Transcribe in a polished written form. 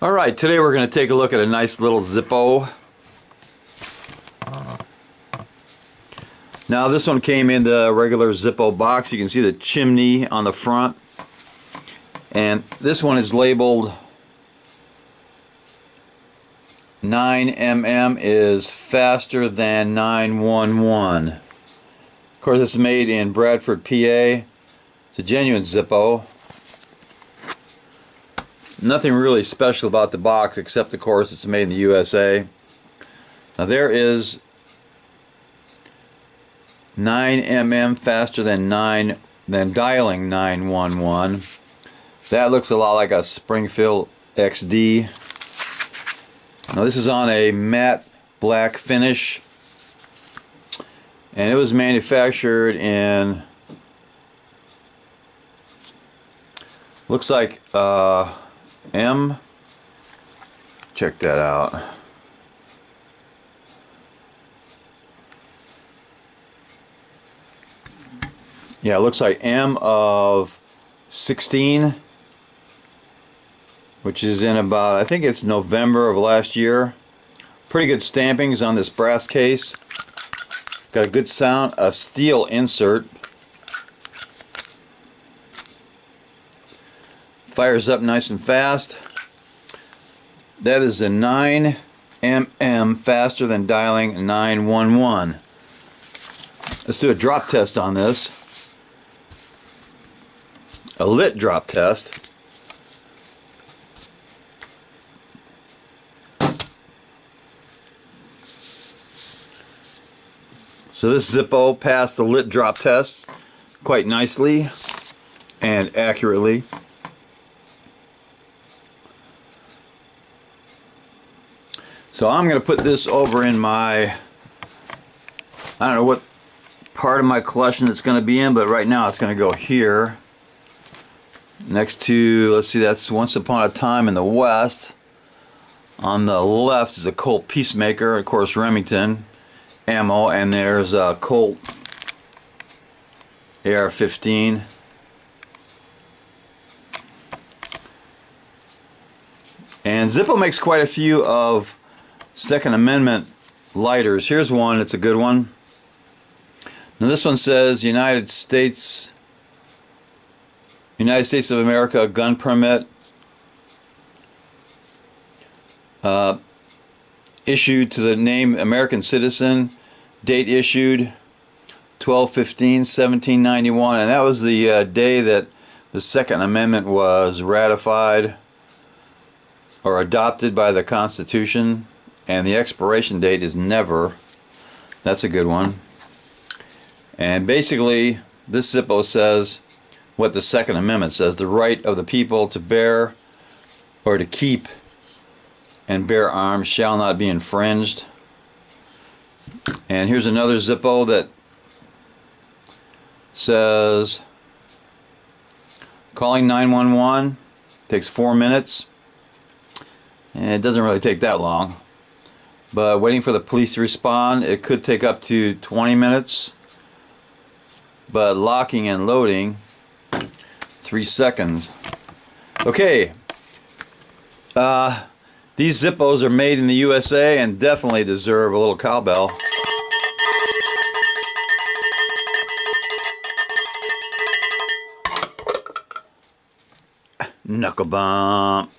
Alright, today we're going to take a look at a nice little Zippo. Now this one came in the regular Zippo box. You can see the chimney on the front. And this one is labeled 9mm is faster than 911. Of course, it's made in Bradford, PA. It's a genuine Zippo. Nothing really special about the box except, of course, it's made in the USA. Now there is 9mm faster than dialing 911. That looks a lot like a Springfield XD. Now this is on a matte black finish, and it was manufactured in, looks like check that out. Yeah, it looks like M of 16, which is in about, I think it's November of last year. Pretty good stampings on this brass case. Got a good sound, a steel insert. Fires up nice and fast. That is a 9mm faster than dialing 911. Let's do a drop test on this. A lit drop test. So this Zippo passed the lit drop test quite nicely and accurately. So I'm going to put this over in my, I don't know what part of my collection it's going to be in, but right now it's going to go here. Next to, let's see, that's Once Upon a Time in the West. On the left is a Colt Peacemaker, of course Remington ammo, and there's a Colt AR-15. And Zippo makes quite a few of Second Amendment lighters. Here's one, it's a good one. Now this one says United States of America gun permit issued to the name American citizen, date issued 12/15/1791, and that was the day that the Second Amendment was ratified or adopted by the Constitution, and the expiration date is never. That's a good one. And basically this Zippo says what the Second Amendment says: the right of the people to bear or to keep and bear arms shall not be infringed. And here's another Zippo that says calling 911 takes 4 minutes, and it doesn't really take that long, but waiting for the police to respond, it could take up to 20 minutes, but locking and loading 3 seconds. Okay, these Zippos are made in the USA and definitely deserve a little cowbell. Knuckle bump.